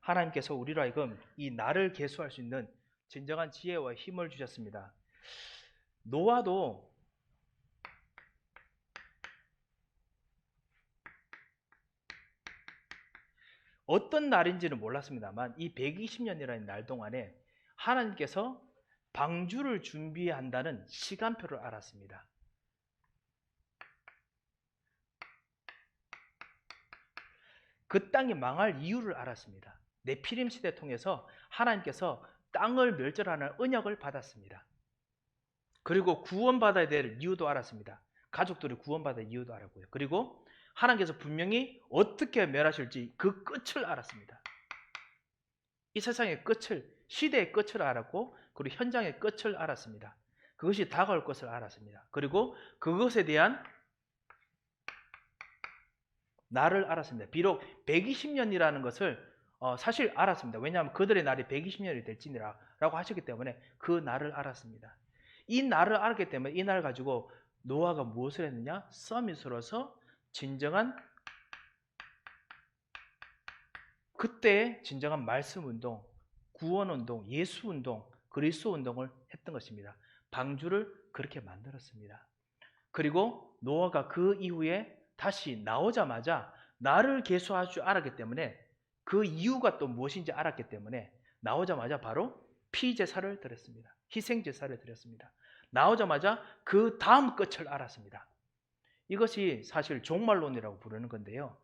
하나님께서 우리로 하여금 이 나를 계수할 수 있는 진정한 지혜와 힘을 주셨습니다. 노아도 어떤 날인지는 몰랐습니다만 이 120년이라는 날 동안에 하나님께서 방주를 준비한다는 시간표를 알았습니다. 그 땅이 망할 이유를 알았습니다. 네피림 시대 통해서 하나님께서 땅을 멸절하는 언약을 받았습니다. 그리고 구원받아야 될 이유도 알았습니다. 가족들이 구원받아야 할 이유도 알았고요. 그리고 하나님께서 분명히 어떻게 멸하실지 그 끝을 알았습니다. 이 세상의 끝을, 시대의 끝을 알았고 그리고 현장의 끝을 알았습니다. 그것이 다가올 것을 알았습니다. 그리고 그것에 대한 날을 알았습니다. 비록 120년이라는 것을 사실 알았습니다. 왜냐하면 그들의 날이 120년이 될지니라고 하셨기 때문에 그 날을 알았습니다. 이 날을 알았기 때문에 이 날 가지고 노아가 무엇을 했느냐? 서밋으로서 진정한 그때의 진정한 말씀운동, 구원운동, 예수운동, 그리스도운동을 했던 것입니다. 방주를 그렇게 만들었습니다. 그리고 노아가 그 이후에 다시 나오자마자 나를 계수할 줄 알았기 때문에 그 이유가 또 무엇인지 알았기 때문에 나오자마자 바로 피제사를 드렸습니다. 희생제사를 드렸습니다. 나오자마자 그 다음 끝을 알았습니다. 이것이 사실 종말론이라고 부르는 건데요.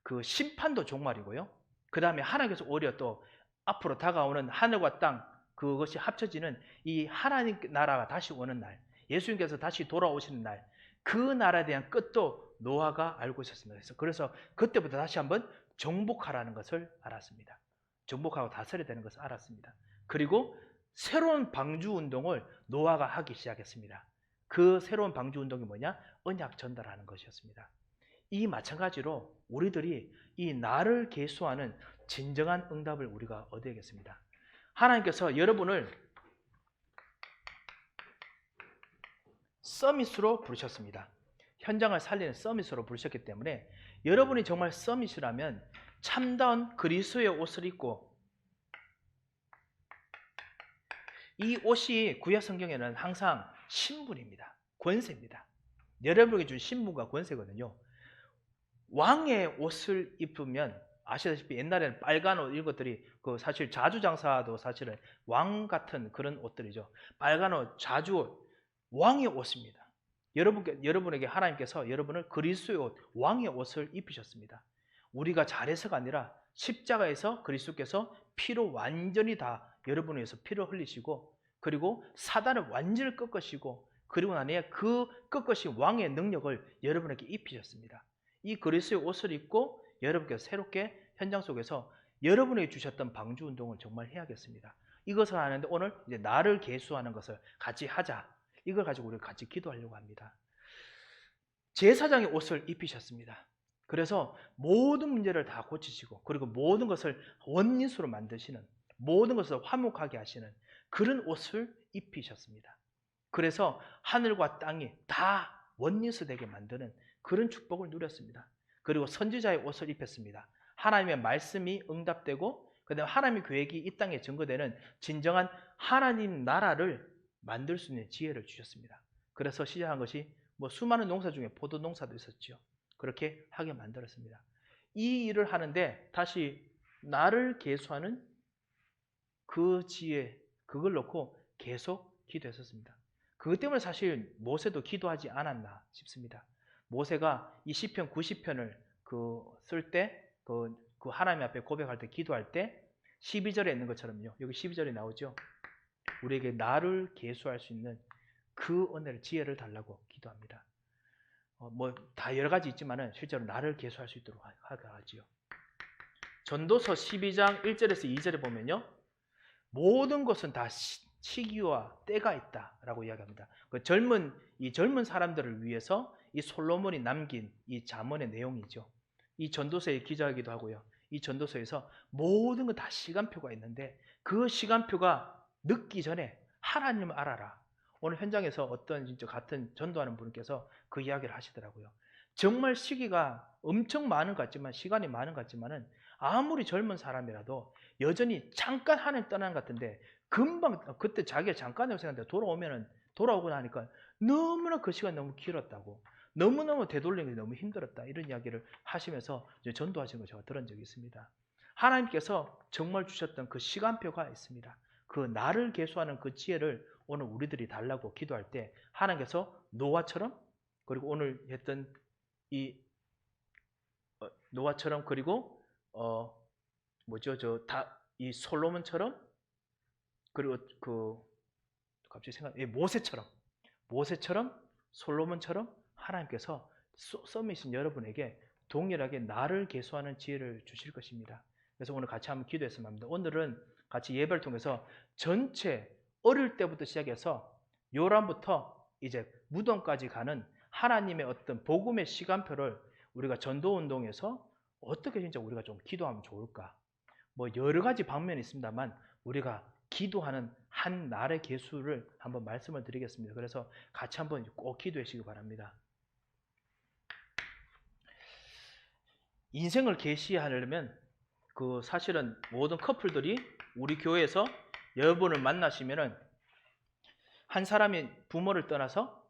그 심판도 종말이고요. 그 다음에 하나님께서 오히려 또 앞으로 다가오는 하늘과 땅 그것이 합쳐지는 이 하나님 나라가 다시 오는 날, 예수님께서 다시 돌아오시는 날, 그 나라에 대한 끝도 노아가 알고 있었습니다. 그래서 그때부터 다시 한번 정복하라는 것을 알았습니다. 정복하고 다스려야 되는 것을 알았습니다. 그리고 새로운 방주 운동을 노아가 하기 시작했습니다. 그 새로운 방주 운동이 뭐냐? 언약 전달하는 것이었습니다. 이 마찬가지로 우리들이 이 나를 계수하는 진정한 응답을 우리가 얻어야겠습니다. 하나님께서 여러분을 서밋으로 부르셨습니다. 현장을 살리는 서밋으로 부르셨기 때문에 여러분이 정말 서밋이라면 참다운 그리스도의 옷을 입고 이 옷이 구약 성경에는 항상 신분입니다. 권세입니다. 여러분에게 준 신분과 권세거든요. 왕의 옷을 입으면 아시다시피 옛날에는 빨간 옷 이런 것들이 사실 자주장사도 사실은 왕 같은 그런 옷들이죠. 빨간 옷, 자주옷, 왕의 옷입니다. 여러분에게 하나님께서 여러분을 그리스도의 옷, 왕의 옷을 입히셨습니다. 우리가 잘해서가 아니라 십자가에서 그리스도께서 피로 완전히 다 여러분을 위해서 피를 흘리시고 그리고 사단을 완전히 꺾으시고 그리고 나니에 그 꺾으신 왕의 능력을 여러분에게 입히셨습니다. 이 그리스도의 옷을 입고 여러분께서 새롭게 현장 속에서 여러분에게 주셨던 방주 운동을 정말 해야겠습니다. 이것을 하는데 오늘 이제 나를 계수하는 것을 같이 하자. 이걸 가지고 우리가 같이 기도하려고 합니다. 제사장의 옷을 입히셨습니다. 그래서 모든 문제를 다 고치시고 그리고 모든 것을 원리수로 만드시는 모든 것을 화목하게 하시는 그런 옷을 입히셨습니다. 그래서 하늘과 땅이 다 원리수 되게 만드는 그런 축복을 누렸습니다. 그리고 선지자의 옷을 입혔습니다. 하나님의 말씀이 응답되고 그다음에 하나님의 계획이 이 땅에 증거되는 진정한 하나님 나라를 만들 수 있는 지혜를 주셨습니다. 그래서 시작한 것이 수많은 농사 중에 포도 농사도 있었죠. 그렇게 하게 만들었습니다. 이 일을 하는데 다시 나를 계수하는 그 지혜 그걸 놓고 계속 기도했었습니다. 그것 때문에 사실 모세도 기도하지 않았나 싶습니다. 모세가 이 시편 90편을 쓸 때 그 하나님 앞에 고백할 때 기도할 때 12절에 있는 것처럼요. 여기 12절에 나오죠. 우리에게 나를 계수할 수 있는 그 은혜를 지혜를 달라고 기도합니다. 다 여러 가지 있지만은 실제로 나를 계수할 수 있도록 하게 하지요. 전도서 12장 1절에서 2절에 보면요. 모든 것은 다 시기와 때가 있다라고 이야기합니다. 이 젊은 사람들을 위해서 이 솔로몬이 남긴 이 잠언의 내용이죠. 이 전도서에 기자하기도 하고요. 이 전도서에서 모든 건 다 시간표가 있는데 그 시간표가 늦기 전에 하나님을 알아라. 오늘 현장에서 어떤 진짜 같은 전도하는 분께서 그 이야기를 하시더라고요. 정말 시기가 엄청 많은 것 같지만 시간이 많은 것 같지만은 아무리 젊은 사람이라도 여전히 잠깐 하나님 떠난 것 같은데 금방 그때 자기가 잠깐이라고 생각하는데 돌아오고 나니까 너무나 그 시간 너무 길었다고, 너무너무 되돌리는 게 너무 힘들었다, 이런 이야기를 하시면서 이제 전도하신 거 제가 들은 적이 있습니다. 하나님께서 정말 주셨던 그 시간표가 있습니다. 그 나를 계수하는 그 지혜를 오늘 우리들이 달라고 기도할 때 하나님께서 노아처럼, 그리고 오늘 했던 이 노아처럼, 그리고 이 솔로몬처럼, 그리고 갑자기 모세처럼 솔로몬처럼 하나님께서 썸이신 여러분에게 동일하게 나를 계수하는 지혜를 주실 것입니다. 그래서 오늘 같이 한번 기도했으면 합니다. 오늘은 같이 예배를 통해서 전체 어릴 때부터 시작해서 요람부터 이제 무덤까지 가는 하나님의 어떤 복음의 시간표를 우리가 전도운동에서 어떻게 진짜 우리가 좀 기도하면 좋을까? 뭐 여러 가지 방면이 있습니다만 우리가 기도하는 한 날의 개수를 한번 말씀을 드리겠습니다. 그래서 같이 한번 꼭 기도해 주시기 바랍니다. 인생을 계시하려면 사실은 모든 커플들이 우리 교회에서 여러분을 만나시면은 한 사람이 부모를 떠나서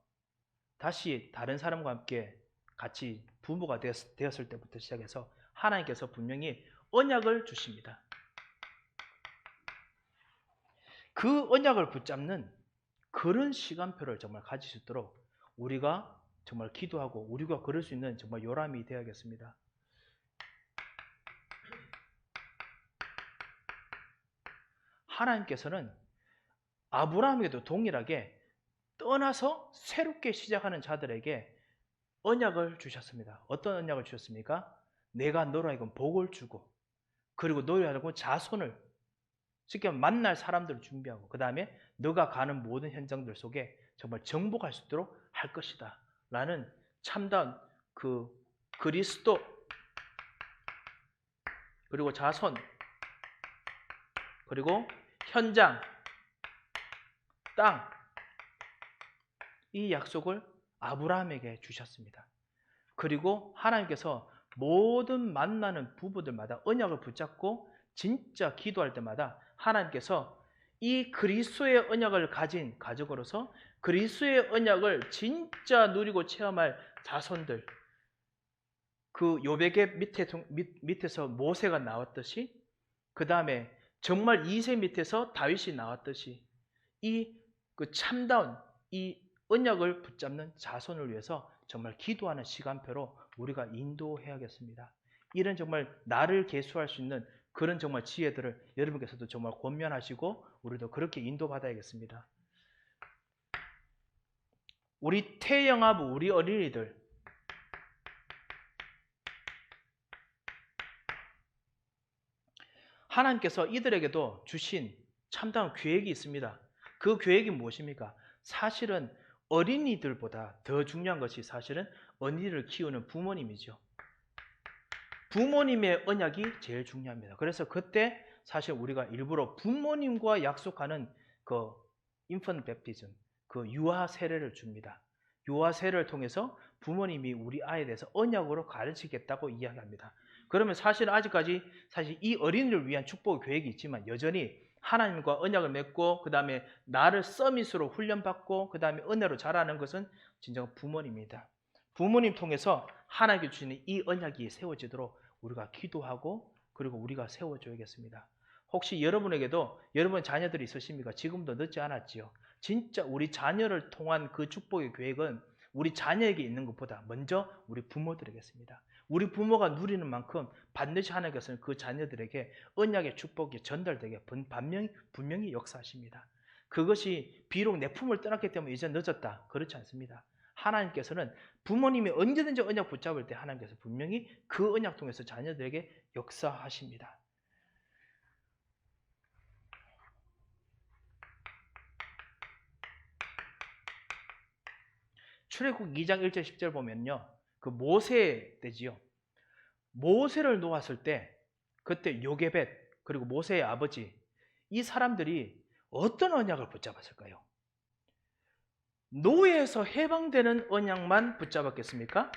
다시 다른 사람과 함께 같이 부모가 되었을 때부터 시작해서 하나님께서 분명히 언약을 주십니다. 그 언약을 붙잡는 그런 시간표를 정말 가질 수 있도록 우리가 정말 기도하고 우리가 그럴 수 있는 정말 요람이 되어야겠습니다. 하나님께서는 아브라함에게도 동일하게 떠나서 새롭게 시작하는 자들에게 언약을 주셨습니다. 어떤 언약을 주셨습니까? 내가 너로 하여금 복을 주고, 그리고 너로 하여금 자손을, 쉽게 만날 사람들을 준비하고, 그 다음에 너가 가는 모든 현장들 속에 정말 정복할 수 있도록 할 것이다 라는 참다운 그리스도, 그리고 자손, 그리고 현장, 땅, 이 약속을 아브라함에게 주셨습니다. 그리고 하나님께서 모든 만나는 부부들마다 언약을 붙잡고 진짜 기도할 때마다 하나님께서 이 그리스도의 언약을 가진 가족으로서 그리스도의 언약을 진짜 누리고 체험할 자손들, 그 요백의 밑에서 모세가 나왔듯이, 그 다음에 정말 이세 밑에서 다윗이 나왔듯이 그 참다운 이 언약을 붙잡는 자손을 위해서 정말 기도하는 시간표로 우리가 인도해야겠습니다. 이런 정말 나를 계수할 수 있는 그런 정말 지혜들을 여러분께서도 정말 권면하시고 우리도 그렇게 인도받아야겠습니다. 우리 태영아부, 우리 어린이들, 하나님께서 이들에게도 주신 참다운 계획이 있습니다. 그 계획이 무엇입니까? 사실은 어린이들보다 더 중요한 것이 사실은 어린이를 키우는 부모님이죠. 부모님의 언약이 제일 중요합니다. 그래서 그때 사실 우리가 일부러 부모님과 약속하는 그 인펀트 베프티즘, 그 유아 세례를 줍니다. 유아 세례를 통해서 부모님이 우리 아이에 대해서 언약으로 가르치겠다고 이야기합니다. 그러면 사실 아직까지 이 어린이를 위한 축복의 계획이 있지만 여전히 하나님과 언약을 맺고 그 다음에 나를 서밋으로 훈련받고 그 다음에 은혜로 자라는 것은 진정 부모님입니다. 부모님 통해서 하나님께 주시는 이 언약이 세워지도록 우리가 기도하고 그리고 우리가 세워줘야겠습니다. 혹시 여러분에게도 여러분 자녀들이 있으십니까? 지금도 늦지 않았지요. 진짜 우리 자녀를 통한 그 축복의 계획은 우리 자녀에게 있는 것보다 먼저 우리 부모들에게있습니다. 우리 부모가 누리는 만큼 반드시 하나님께서는 그 자녀들에게 언약의 축복이 전달되게 분명히 역사하십니다. 그것이 비록 내 품을 떠났기 때문에 이제 늦었다, 그렇지 않습니다. 하나님께서는 부모님이 언제든지 언약 붙잡을 때 하나님께서 분명히 그 언약 통해서 자녀들에게 역사하십니다. 출애굽 2장 1절 10절 보면요, 그 모세 때지요. 모세를 놓았을 때 그때 요게벳 그리고 모세의 아버지, 이 사람들이 어떤 언약을 붙잡았을까요? 노예에서 해방되는 언약만 붙잡았겠습니까?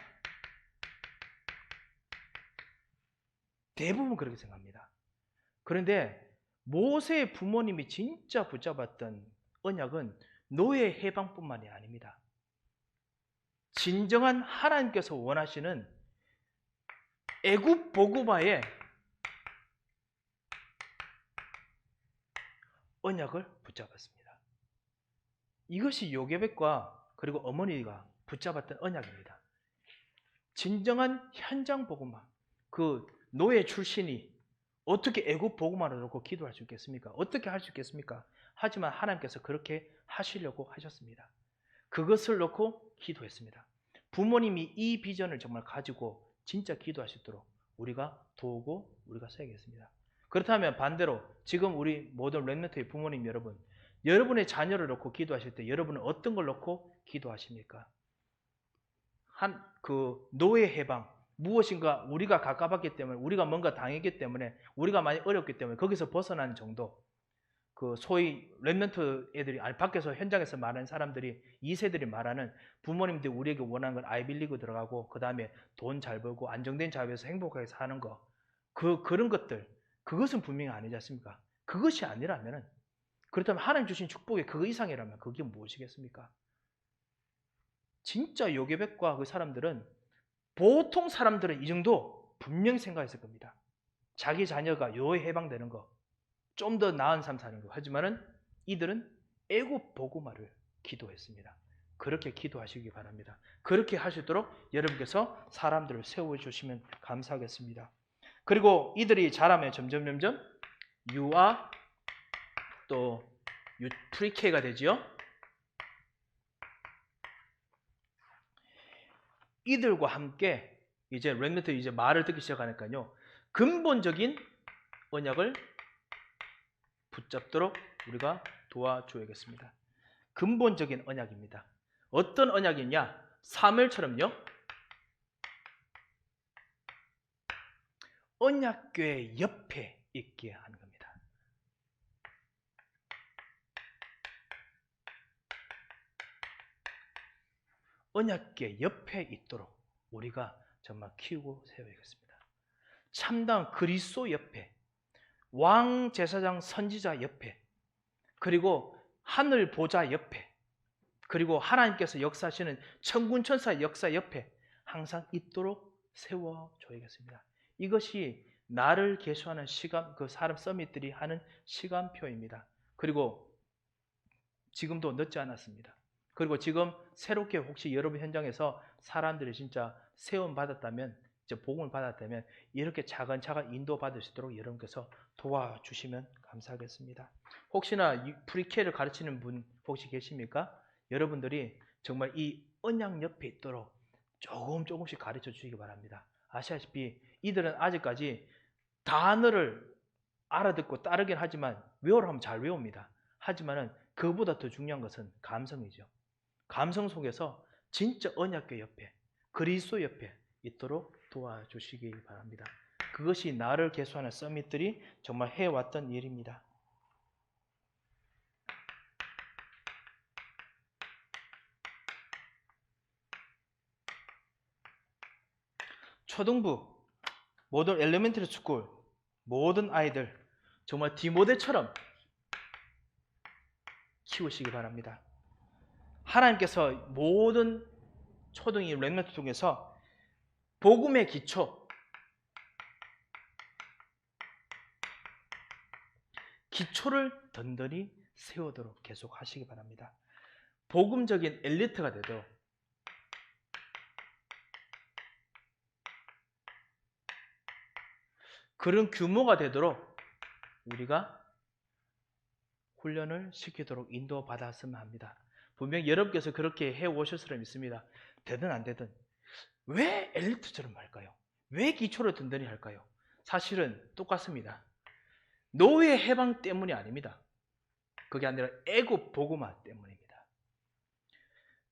대부분 그렇게 생각합니다. 그런데 모세의 부모님이 진짜 붙잡았던 언약은 노예 해방뿐만이 아닙니다. 진정한 하나님께서 원하시는 애굽 복음화의 언약을 붙잡았습니다. 이것이 요게벳과 그리고 어머니가 붙잡았던 언약입니다. 진정한 현장 복음화. 그 노예 출신이 어떻게 애굽 복음화를 놓고 기도할 수 있겠습니까? 어떻게 할 수 있겠습니까? 하지만 하나님께서 그렇게 하시려고 하셨습니다. 그것을 놓고 기도했습니다. 부모님이 이 비전을 정말 가지고 진짜 기도할 수 있도록 우리가 도우고 우리가 써야겠습니다. 그렇다면 반대로 지금 우리 모든 렘넌트의 부모님 여러분, 여러분의 자녀를 놓고 기도하실 때 여러분은 어떤 걸 놓고 기도하십니까? 그 노예 해방, 무엇인가 우리가 가까웠기 때문에, 우리가 뭔가 당했기 때문에, 우리가 많이 어렵기 때문에 거기서 벗어나는 정도. 그 소위 렘넌트 애들이 밖에서 현장에서 말하는 사람들이 2세들이 말하는 부모님들이 우리에게 원하는 건 아이빌리그 들어가고 그 다음에 돈 잘 벌고 안정된 자유에서 행복하게 사는 거, 그런 것들, 그것은 분명히 아니지 않습니까? 그것이 아니라면은, 그렇다면 하나님 주신 축복이 그 이상이라면 그게 무엇이겠습니까? 진짜 요게벳과 그 사람들은 보통 사람들은 이 정도 분명히 생각했을 겁니다. 자기 자녀가 요에 해방되는 거, 좀 더 나은 삶 사는 거. 하지만은 이들은 애굽 복음화를 기도했습니다. 그렇게 기도하시기 바랍니다. 그렇게 할 수 있도록 여러분께서 사람들을 세워주시면 감사하겠습니다. 그리고 이들이 자라면 점점 유아 또 프리케가 되지요. 이들과 함께 이제 렘넌트 이제 말을 듣기 시작하니까요. 근본적인 언약을 붙잡도록 우리가 도와줘야겠습니다. 근본적인 언약입니다. 어떤 언약이냐? 사무엘처럼요. 언약궤 옆에 있게 하는 겁니다. 언약궤 옆에 있도록 우리가 정말 키우고 세워야겠습니다. 참다운 그리스도 옆에, 왕 제사장 선지자 옆에, 그리고 하늘 보좌 옆에, 그리고 하나님께서 역사하시는 천군 천사 역사 옆에 항상 있도록 세워줘야겠습니다. 이것이 나를 계수하는 시간, 그 사람 서밋들이 하는 시간표입니다. 그리고 지금도 늦지 않았습니다. 그리고 지금 새롭게 혹시 여러분 현장에서 사람들이 진짜 세움 받았다면, 이제 복음을 받았다면 이렇게 차근차근 인도받을 수 있도록 여러분께서 도와주시면 감사하겠습니다. 혹시나 프리케를 가르치는 분 혹시 계십니까? 여러분들이 정말 이 언약 옆에 있도록 조금씩 가르쳐 주시기 바랍니다. 아시다시피 이들은 아직까지 단어를 알아듣고 따르긴 하지만 외우라 하면 잘 외웁니다. 하지만은 그보다 더 중요한 것은 감성이죠. 감성 속에서 진짜 언약궤 옆에, 그리스도 옆에 있도록 도와주시기 바랍니다. 그것이 나를 계수하는 서밋들이 정말 해왔던 일입니다. 초등부, 모든 엘레멘터리 스쿨, 모든 아이들 정말 디모데처럼 키우시기 바랍니다. 하나님께서 모든 초등이 렘넌트 중에서 복음의 기초를 든든히 세우도록 계속 하시기 바랍니다. 복음적인 엘리트가 되도록, 그런 규모가 되도록 우리가 훈련을 시키도록 인도받았으면 합니다. 분명히 여러분께서 그렇게 해오셨으라 믿습니다. 되든 안 되든 왜 엘리트처럼 할까요? 왜 기초를 든든히 할까요? 사실은 똑같습니다. 노예 해방 때문이 아닙니다. 그게 아니라 애굽 복음화 때문입니다.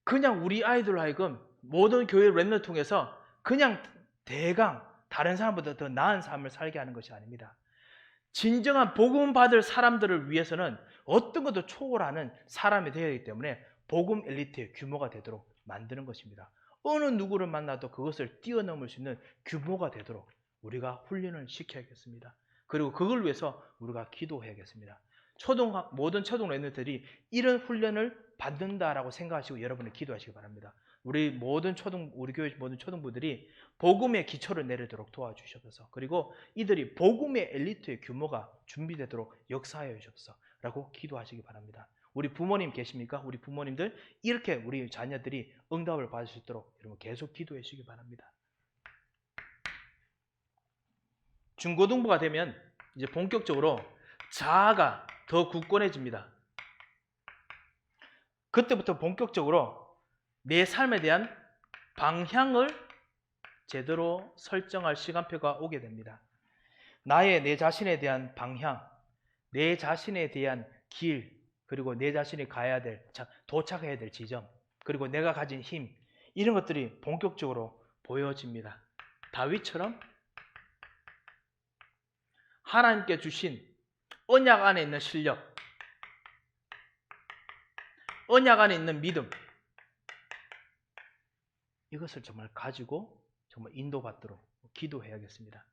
그냥 우리 아이들로 하여금 모든 교회 렘넌트 통해서 그냥 대강 다른 사람보다 더 나은 삶을 살게 하는 것이 아닙니다. 진정한 복음 받을 사람들을 위해서는 어떤 것도 초월하는 사람이 되어야 하기 때문에 복음 엘리트의 규모가 되도록 만드는 것입니다. 어느 누구를 만나도 그것을 뛰어넘을 수 있는 규모가 되도록 우리가 훈련을 시켜야겠습니다. 그리고 그걸 위해서 우리가 기도해야겠습니다. 모든 초등 랩런트들이 이런 훈련을 받는다라고 생각하시고 여러분이 기도하시기 바랍니다. 우리 교회 모든 초등부들이 복음의 기초를 내리도록 도와주셔서, 그리고 이들이 복음의 엘리트의 규모가 준비되도록 역사하여 주셔서라고 기도하시기 바랍니다. 우리 부모님 계십니까? 우리 부모님들 이렇게 우리 자녀들이 응답을 받을 수 있도록 여러분 계속 기도해 주시기 바랍니다. 중고등부가 되면 이제 본격적으로 자아가 더 굳건해집니다. 그때부터 본격적으로 내 삶에 대한 방향을 제대로 설정할 시간표가 오게 됩니다. 내 자신에 대한 방향, 내 자신에 대한 길, 그리고 내 자신이 도착해야 될 지점, 그리고 내가 가진 힘, 이런 것들이 본격적으로 보여집니다. 다윗처럼 하나님께 주신 언약 안에 있는 실력, 언약 안에 있는 믿음, 이것을 정말 가지고 정말 인도받도록 기도해야겠습니다.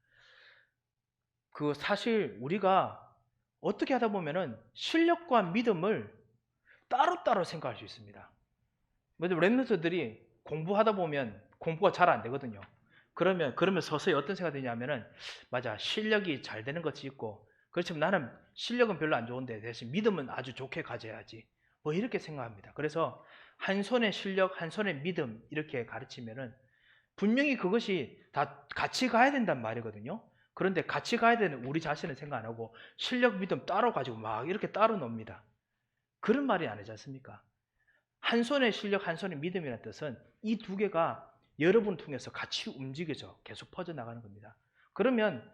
사실 우리가 어떻게 하다 보면은 실력과 믿음을 따로따로 생각할 수 있습니다. 랩런트들이 공부하다 보면 공부가 잘 안 되거든요. 그러면 서서히 어떤 생각이 드냐면은, 맞아, 실력이 잘 되는 것이 있고, 그렇지만 나는 실력은 별로 안 좋은데 대신 믿음은 아주 좋게 가져야지, 이렇게 생각합니다. 그래서 한 손의 실력, 한 손의 믿음 이렇게 가르치면은 분명히 그것이 다 같이 가야 된단 말이거든요. 그런데 같이 가야 되는 우리 자신은 생각 안 하고 실력, 믿음 따로 가지고 막 이렇게 따로 놉니다. 그런 말이 아니지 않습니까? 한 손의 실력, 한 손의 믿음이라는 뜻은 이 두 개가 여러분을 통해서 같이 움직여져 계속 퍼져나가는 겁니다. 그러면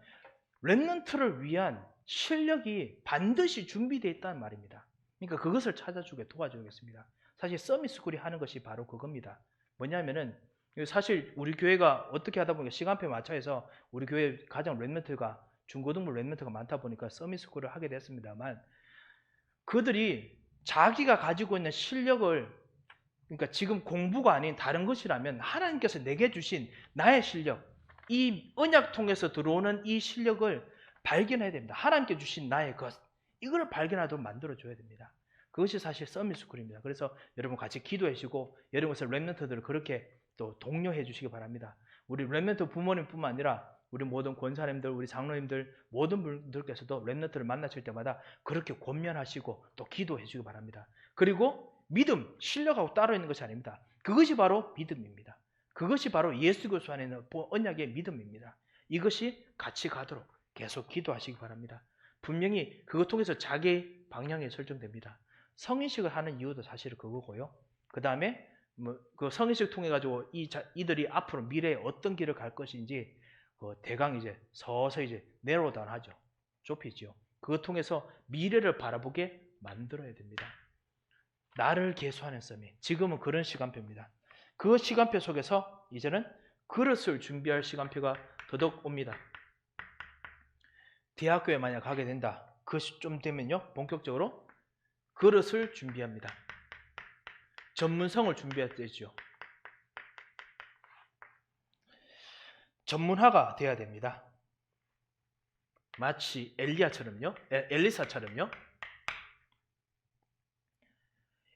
랩런트를 위한 실력이 반드시 준비되어 있다는 말입니다. 그러니까 그것을 찾아주게 도와주겠습니다. 사실 서밋스쿨이 하는 것이 바로 그겁니다. 뭐냐면은 사실 우리 교회가 어떻게 하다 보니까 시간표에 맞춰서 우리 교회 가장 랩런트가 중고등부 랩런트가 많다 보니까 서밋스쿨을 하게 됐습니다만, 그들이 자기가 가지고 있는 실력을, 그러니까 지금 공부가 아닌 다른 것이라면 하나님께서 내게 주신 나의 실력, 이 언약 통해서 들어오는 이 실력을 발견해야 됩니다. 하나님께 주신 나의 것, 이걸 발견하도록 만들어줘야 됩니다. 그것이 사실 서밋스쿨입니다. 그래서 여러분 같이 기도해 주시고 여러분께서 랩런트들을 그렇게 또 독려해 주시기 바랍니다. 우리 랩런트 부모님뿐만 아니라 우리 모든 권사님들, 우리 장로님들, 모든 분들께서도 랩런트를 만나실 때마다 그렇게 권면하시고 또 기도해 주시기 바랍니다. 그리고 믿음, 실력하고 따로 있는 것이 아닙니다. 그것이 바로 믿음입니다. 그것이 바로 예수 그리스도 안에 있는 언약의 믿음입니다. 이것이 같이 가도록 계속 기도하시기 바랍니다. 분명히 그것 통해서 자기 방향이 설정됩니다. 성인식을 하는 이유도 사실 그거고요. 그 다음에 그 성인식 통해 가지고 이들이 앞으로 미래에 어떤 길을 갈 것인지 대강 이제 서서히 이제 내려오다 하죠. 좁히죠. 그것 통해서 미래를 바라보게 만들어야 됩니다. 나를 계수하는 서밋. 지금은 그런 시간표입니다. 그 시간표 속에서 이제는 그릇을 준비할 시간표가 더더욱 옵니다. 대학교에 만약 가게 된다. 그 시점 되면요, 본격적으로 그릇을 준비합니다. 전문성을 준비해야 되죠. 전문화가 돼야 됩니다. 마치 엘리사처럼요.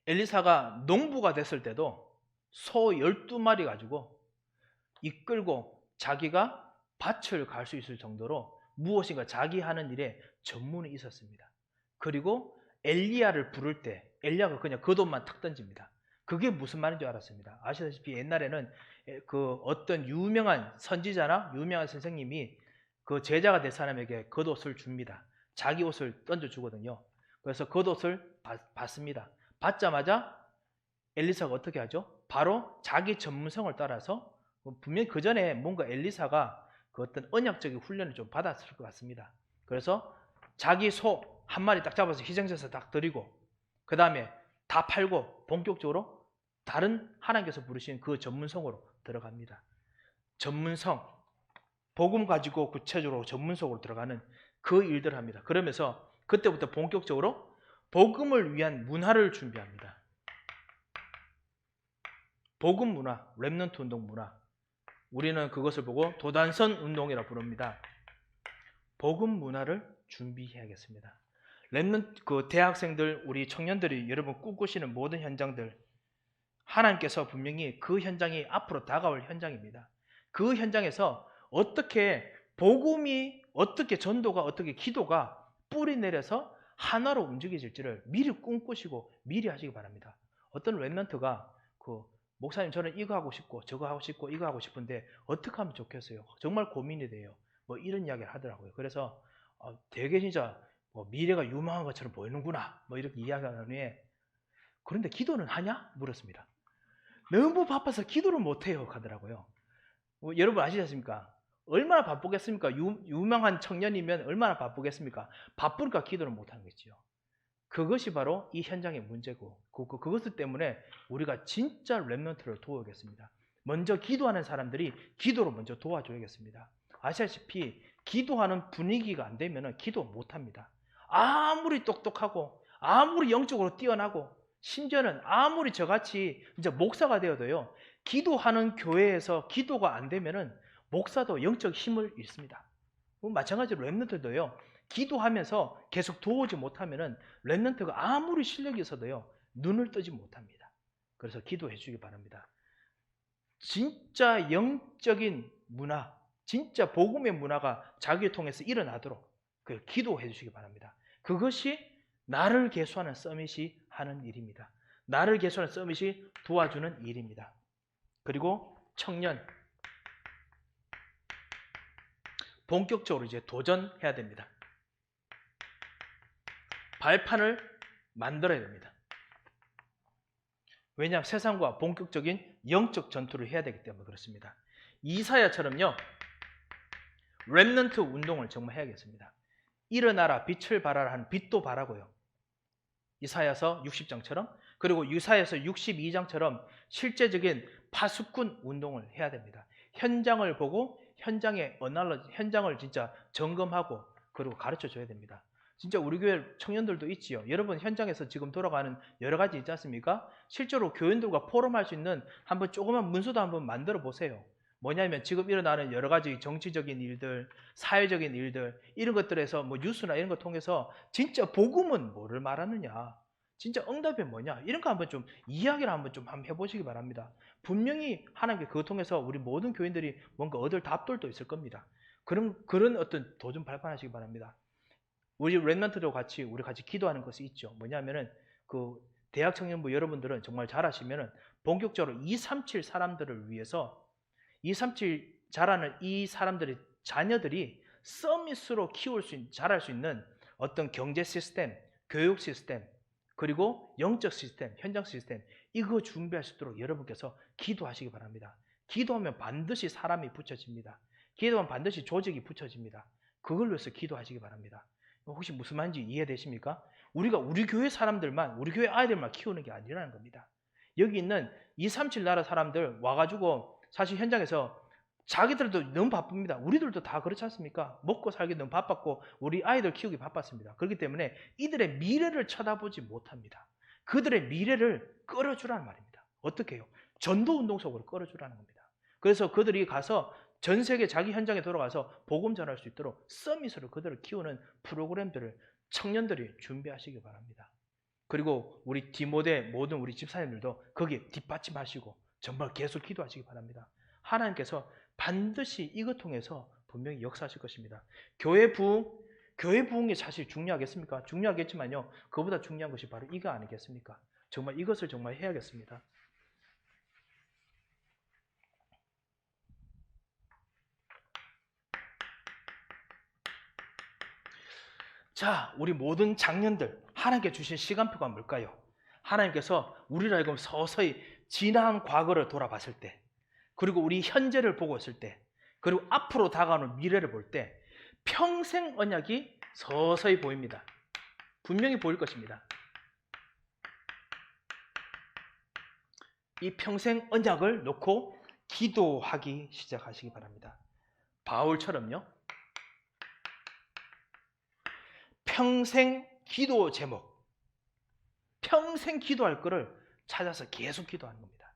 엘리사가 농부가 됐을 때도 소 12마리 가지고 이끌고 자기가 밭을 갈 수 있을 정도로 무엇인가 자기 하는 일에 전문이 있었습니다. 그리고 엘리야를 부를 때 엘리야가 그냥 겉옷만 탁 던집니다. 그게 무슨 말인 줄 알았습니다. 아시다시피 옛날에는 그 어떤 유명한 선지자나 유명한 선생님이 그 제자가 된 사람에게 겉옷을 줍니다. 자기 옷을 던져주거든요. 그래서 겉옷을 받습니다. 받자마자 엘리사가 어떻게 하죠? 바로 자기 전문성을 따라서, 분명히 그 전에 뭔가 엘리사가 그 어떤 언약적인 훈련을 좀 받았을 것 같습니다. 그래서 자기 소 한 마리 딱 잡아서 희생제사 딱 드리고, 그 다음에 다 팔고 본격적으로 다른 하나님께서 부르신 그 전문성으로 들어갑니다. 전문성, 복음 가지고 구체적으로 전문성으로 들어가는 그 일들을 합니다. 그러면서 그때부터 본격적으로 복음을 위한 문화를 준비합니다. 복음 문화, 렘넌트 운동 문화. 우리는 그것을 보고 도단선 운동이라 부릅니다. 복음 문화를 준비해야겠습니다. 렘넌트 그 대학생들, 우리 청년들이 여러분 꿈꾸시는 모든 현장들, 하나님께서 분명히 그 현장이 앞으로 다가올 현장입니다. 그 현장에서 어떻게 복음이, 어떻게 전도가, 어떻게 기도가 뿌리 내려서 하나로 움직여질지를 미리 꿈꾸시고 미리 하시기 바랍니다. 어떤 렘넌트가 그 목사님 저는 이거 하고 싶고 저거 하고 싶고 이거 하고 싶은데 어떻게 하면 좋겠어요? 정말 고민이 돼요. 뭐 이런 이야기를 하더라고요. 그래서 되게 진짜 뭐 미래가 유망한 것처럼 보이는구나 뭐 이렇게 이야기하는 후에 그런데 기도는 하냐? 물었습니다. 너무 바빠서 기도를 못해요 하더라고요. 여러분 아시지 않습니까? 얼마나 바쁘겠습니까? 유명한 청년이면 얼마나 바쁘겠습니까? 바쁘니까 기도를 못하는 거죠. 그것이 바로 이 현장의 문제고 그것 때문에 우리가 진짜 렘넌트를 도와야겠습니다. 먼저 기도하는 사람들이 기도로 먼저 도와줘야겠습니다. 아시다시피 기도하는 분위기가 안 되면 기도 못합니다. 아무리 똑똑하고 아무리 영적으로 뛰어나고 심지어는 아무리 저같이 이제 목사가 되어도요, 기도하는 교회에서 기도가 안 되면은 목사도 영적 힘을 잃습니다. 마찬가지로 렘넌트도요, 기도하면서 계속 도우지 못하면은 렘넌트가 아무리 실력이 있어도요, 눈을 뜨지 못합니다. 그래서 기도해 주기 바랍니다. 진짜 영적인 문화, 진짜 복음의 문화가 자기를 통해서 일어나도록 기도해 주시기 바랍니다. 그것이 나를 계수하는 서밋이 하는 일입니다. 나를 계수하는 서밋이 도와주는 일입니다. 그리고 청년, 본격적으로 이제 도전해야 됩니다. 발판을 만들어야 됩니다. 왜냐하면 세상과 본격적인 영적 전투를 해야 되기 때문에 그렇습니다. 이사야처럼요, 렘넌트 운동을 정말 해야겠습니다. 일어나라 빛을 발하라 하는 빛도 발하고요. 이사야서 60장처럼 그리고 이사야서 62장처럼 실제적인 파수꾼 운동을 해야 됩니다. 현장을 보고 현장을 진짜 점검하고 그리고 가르쳐 줘야 됩니다. 진짜 우리 교회 청년들도 있지요. 여러분 현장에서 지금 돌아가는 여러 가지 있지 않습니까? 실제로 교인들과 포럼할 수 있는 한번 조그만 문서도 한번 만들어 보세요. 뭐냐면 지금 일어나는 여러 가지 정치적인 일들, 사회적인 일들 이런 것들에서 뭐 뉴스나 이런 거 통해서 진짜 복음은 뭐를 말하느냐, 진짜 응답이 뭐냐 이런 거 한번 좀 이야기를 한번 해보시기 바랍니다. 분명히 하나님께 그거 통해서 우리 모든 교인들이 뭔가 얻을 답들도 있을 겁니다. 그런 어떤 도전 발판하시기 바랍니다. 우리 렘넌트도 우리 같이 기도하는 것이 있죠. 뭐냐면은 그 대학 청년부 여러분들은 정말 잘하시면은 본격적으로 237 사람들을 위해서 237 자라는 이 사람들의 자녀들이 서밋으로 자랄 수 있는 어떤 경제 시스템, 교육 시스템, 그리고 영적 시스템, 현장 시스템 이거 준비할 수 있도록 여러분께서 기도하시기 바랍니다. 기도하면 반드시 사람이 붙여집니다. 기도하면 반드시 조직이 붙여집니다. 그걸 위해서 기도하시기 바랍니다. 혹시 무슨 말인지 이해되십니까? 우리가 우리 교회 사람들만, 우리 교회 아이들만 키우는 게 아니라는 겁니다. 여기 있는 237 나라 사람들 와가지고 사실 현장에서 자기들도 너무 바쁩니다. 우리들도 다 그렇지 않습니까? 먹고 살기 너무 바빴고 우리 아이들 키우기 바빴습니다. 그렇기 때문에 이들의 미래를 쳐다보지 못합니다. 그들의 미래를 끌어주라는 말입니다. 어떻게 해요? 전도운동 속으로 끌어주라는 겁니다. 그래서 그들이 가서 전 세계 자기 현장에 돌아가서 복음 전할 수 있도록 서밋으로 그들을 키우는 프로그램들을 청년들이 준비하시기 바랍니다. 그리고 우리 디모데 모든 우리 집사님들도 거기에 뒷받침하시고 정말 계속 기도하시기 바랍니다. 하나님께서 반드시 이것 통해서 분명히 역사하실 것입니다. 교회 부흥이 사실 중요하겠습니까? 중요하겠지만요. 그보다 중요한 것이 바로 이거 아니겠습니까? 정말 이것을 정말 해야겠습니다. 자, 우리 모든 장년들 하나님께 주신 시간표가 뭘까요? 하나님께서 우리를 알고 서서히 지난 과거를 돌아봤을 때, 그리고 우리 현재를 보고 있을 때, 그리고 앞으로 다가오는 미래를 볼 때 평생 언약이 서서히 보입니다. 분명히 보일 것입니다. 이 평생 언약을 놓고 기도하기 시작하시기 바랍니다. 바울처럼요. 평생 기도 제목, 평생 기도할 거를 찾아서 계속 기도하는 겁니다.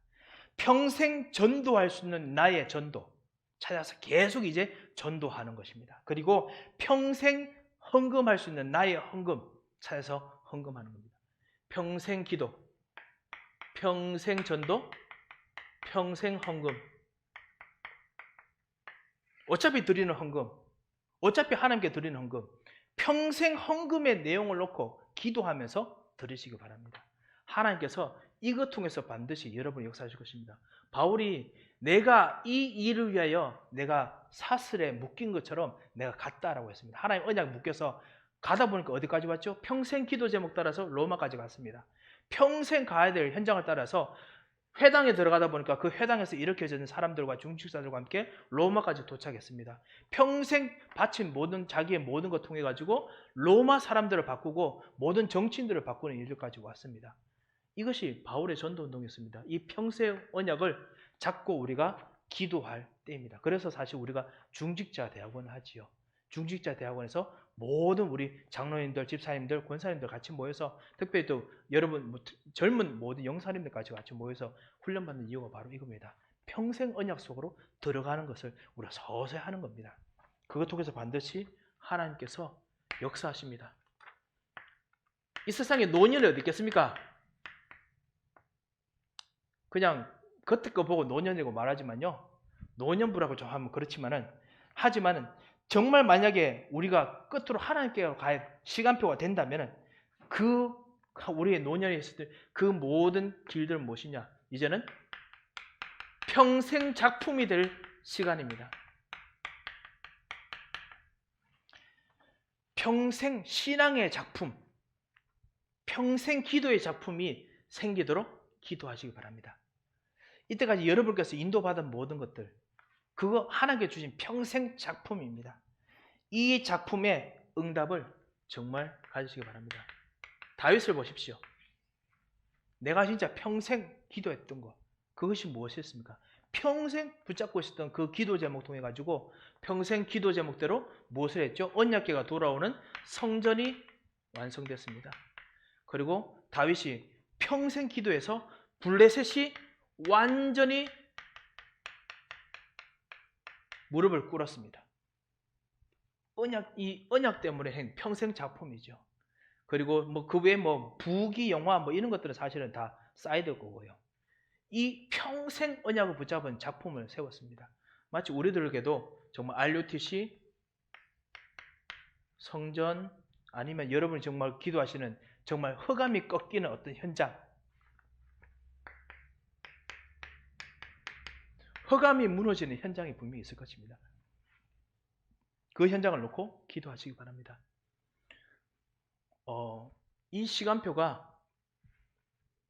평생 전도할 수 있는 나의 전도, 찾아서 계속 이제 전도하는 것입니다. 그리고 평생 헌금할 수 있는 나의 헌금 찾아서 헌금하는 겁니다. 평생 기도, 평생 전도, 평생 헌금. 어차피 드리는 헌금, 어차피 하나님께 드리는 헌금, 평생 헌금의 내용을 놓고 기도하면서 드리시기 바랍니다. 하나님께서 이것 통해서 반드시 여러분을 역사하실 것입니다. 바울이 내가 이 일을 위하여 내가 사슬에 묶인 것처럼 내가 갔다라고 했습니다. 하나님 언약 묶여서 가다 보니까 어디까지 왔죠? 평생 기도 제목 따라서 로마까지 갔습니다. 평생 가야 될 현장을 따라서 회당에 들어가다 보니까 그 회당에서 일으켜지는 사람들과 중직자들과 함께 로마까지 도착했습니다. 평생 바친 자기의 모든 것 통해 가지고 로마 사람들을 바꾸고 모든 정치인들을 바꾸는 일들까지 왔습니다. 이것이 바울의 전도 운동이었습니다. 이 평생 언약을 잡고 우리가 기도할 때입니다. 그래서 사실 우리가 중직자 대학원을 하지요. 중직자 대학원에서 모든 우리 장로님들, 집사님들, 권사님들 같이 모여서, 특별히 또 여러분 젊은 모든 영사님들까지 같이 모여서 훈련받는 이유가 바로 이겁니다. 평생 언약 속으로 들어가는 것을 우리가 서서히 하는 겁니다. 그것 통해서 반드시 하나님께서 역사하십니다. 이 세상에 노년이 어디 있겠습니까? 그냥 겉에 거 보고 노년이라고 말하지만요, 노년부라고 좀 하면 그렇지만은, 하지만은 정말 만약에 우리가 끝으로 하나님께 갈 시간표가 된다면은 그 우리의 노년에 있을 때 그 모든 길들은 무엇이냐? 이제는 평생 작품이 될 시간입니다. 평생 신앙의 작품, 평생 기도의 작품이 생기도록 기도하시기 바랍니다. 이때까지 여러분께서 인도받은 모든 것들, 그거 하나님께 주신 평생 작품입니다. 이 작품의 응답을 정말 가지시기 바랍니다. 다윗을 보십시오. 내가 진짜 평생 기도했던 것, 그것이 무엇이었습니까? 평생 붙잡고 있었던 그 기도 제목 통해 가지고 평생 기도 제목대로 무엇을 했죠? 언약궤가 돌아오는 성전이 완성됐습니다. 그리고 다윗이 평생 기도해서 블레셋이 완전히 무릎을 꿇었습니다. 이 언약 때문에 한 평생 작품이죠. 그리고 그 외에 부귀 영화 이런 것들은 사실은 다 사이드 거고요. 이 평생 언약을 붙잡은 작품을 세웠습니다. 마치 우리들에게도 정말 RUTC, 성전, 아니면 여러분이 정말 기도하시는 정말 흑암이 꺾이는 어떤 현장, 흑암이 무너지는 현장이 분명히 있을 것입니다. 그 현장을 놓고 기도하시기 바랍니다. 이 시간표가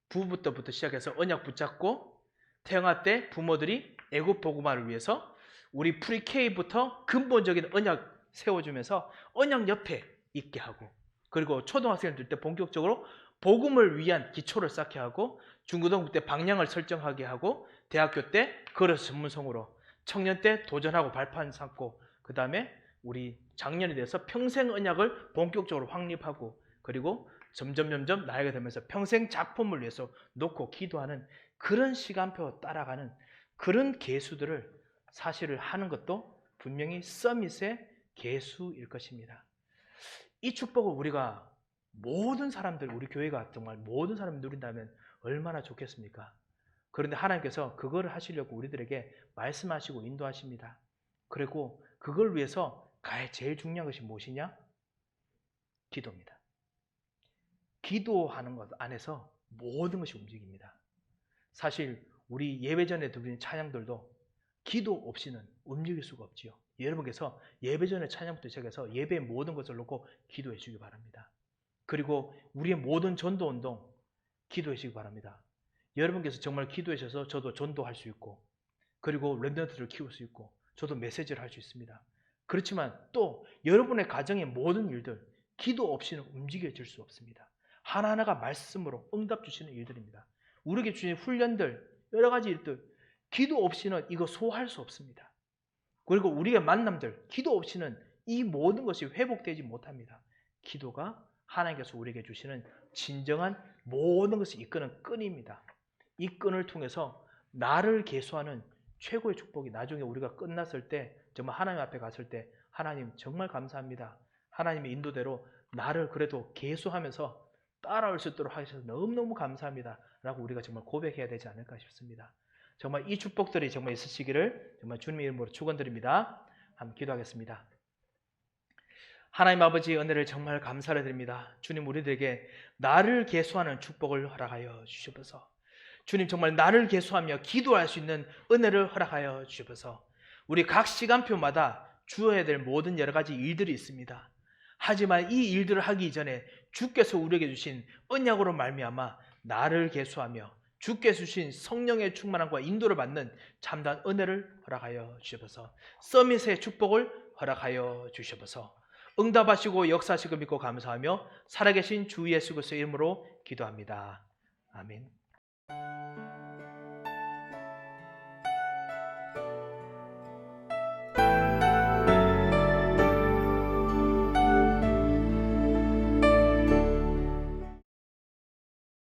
부부부터 시작해서 언약 붙잡고 태어날 때 부모들이 애굽 복음화를 위해서 우리 프리K부터 근본적인 언약 세워주면서 언약 옆에 있게 하고, 그리고 초등학생들 때 본격적으로 복음을 위한 기초를 쌓게 하고, 중고등부 때 방향을 설정하게 하고, 대학교 때 그릇 전문성으로, 청년 때 도전하고 발판 삼고, 그 다음에 우리 장년이 돼서 평생 언약을 본격적으로 확립하고, 그리고 점점 나이가 들면서 평생 작품을 위해서 놓고 기도하는 그런 시간표 따라가는 그런 계수들을 사실을 하는 것도 분명히 서밋의 계수일 것입니다. 이 축복을 우리가 모든 사람들, 우리 교회가 정말 모든 사람이 누린다면 얼마나 좋겠습니까? 그런데 하나님께서 그걸 하시려고 우리들에게 말씀하시고 인도하십니다. 그리고 그걸 위해서 제일 중요한 것이 무엇이냐? 기도입니다. 기도하는 것 안에서 모든 것이 움직입니다. 사실 우리 예배 전에 드리는 찬양들도 기도 없이는 움직일 수가 없지요. 여러분께서 예배 전에 찬양부터 시작해서 예배의 모든 것을 놓고 기도해 주시기 바랍니다. 그리고 우리의 모든 전도 운동 기도해 주시기 바랍니다. 여러분께서 정말 기도해 주셔서 저도 전도할 수 있고, 그리고 랩런트를 키울 수 있고, 저도 메시지를 할 수 있습니다. 그렇지만 또 여러분의 가정의 모든 일들 기도 없이는 움직여질 수 없습니다. 하나하나가 말씀으로 응답 주시는 일들입니다. 우리에게 주신 훈련들, 여러 가지 일들, 기도 없이는 이거 소화할 수 없습니다. 그리고 우리의 만남들, 기도 없이는 이 모든 것이 회복되지 못합니다. 기도가 하나님께서 우리에게 주시는 진정한 모든 것을 이끄는 끈입니다. 이 끈을 통해서 나를 계수하는 최고의 축복이 나중에 우리가 끝났을 때 정말 하나님 앞에 갔을 때 하나님 정말 감사합니다. 하나님의 인도대로 나를 그래도 계수하면서 따라올 수 있도록 하셔서 너무너무 감사합니다. 라고 우리가 정말 고백해야 되지 않을까 싶습니다. 정말 이 축복들이 정말 있으시기를 정말 주님의 이름으로 축원드립니다. 한번 기도하겠습니다. 하나님 아버지 은혜를 정말 감사를 드립니다. 주님 우리들에게 나를 계수하는 축복을 허락하여 주시옵소서. 주님 정말 나를 계수하며 기도할 수 있는 은혜를 허락하여 주시옵소서. 우리 각 시간표마다 주어야 될 모든 여러 가지 일들이 있습니다. 하지만 이 일들을 하기 이전에 주께서 우리에게 주신 언약으로 말미암아 나를 계수하며 주께서 주신 성령의 충만함과 인도를 받는 참다한 은혜를 허락하여 주시옵소서. 서밋의 축복을 허락하여 주시옵소서. 응답하시고 역사하시고 믿고 감사하며 살아계신 주 예수 그리스도의 이름으로 기도합니다. 아멘.